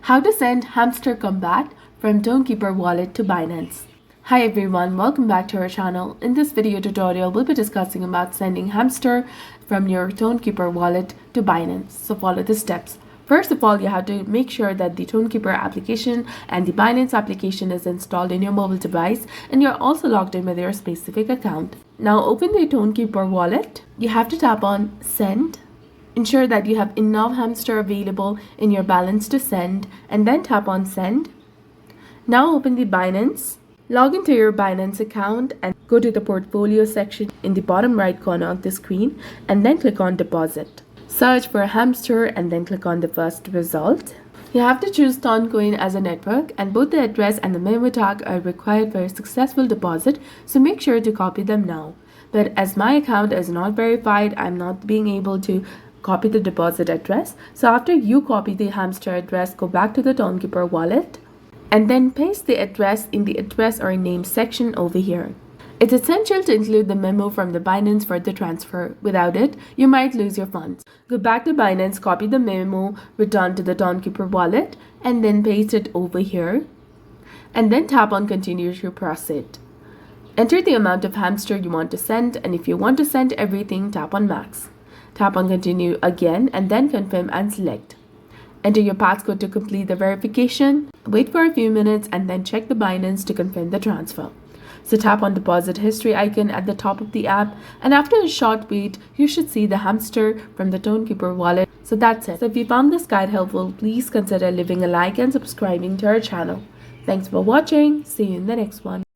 How to send Hamster Kombat from Tonkeeper wallet to Binance. Hi everyone, welcome back to our channel. In this video tutorial, we'll be discussing about sending Hamster from your Tonkeeper wallet to Binance. So follow the steps. First of all, you have to make sure that the Tonkeeper application and the Binance application is installed in your mobile device and you're also logged in with your specific account. Now open the Tonkeeper wallet. You have to tap on Send. Ensure that you have enough Hamster available in your balance to send and then tap on Send. Now open the Binance. Log into your Binance account and go to the portfolio section in the bottom right corner of the screen and then click on Deposit. Search for Hamster and then click on the first result. You have to choose Toncoin as a network and both the address and the memo tag are required for a successful deposit, so make sure to copy them now. But as my account is not verified, I'm not being able to copy the deposit address. So after you copy the Hamster address, go back to the Tonkeeper wallet and then paste the address in the address or name section over here. It's essential to include the memo from the Binance for the transfer. Without it, you might lose your funds. Go back to Binance, copy the memo, return to the Tonkeeper wallet, and then paste it over here. And then tap on Continue to proceed. Enter the amount of Hamster you want to send, and if you want to send everything, tap on Max. Tap on Continue again and then Confirm and select. Enter your passcode to complete the verification. Wait for a few minutes and then check the Binance to confirm the transfer. So tap on Deposit History icon at the top of the app, and after a short wait, you should see the Hamster from the Tonkeeper wallet. So that's it. So if you found this guide helpful, please consider leaving a like and subscribing to our channel. Thanks for watching. See you in the next one.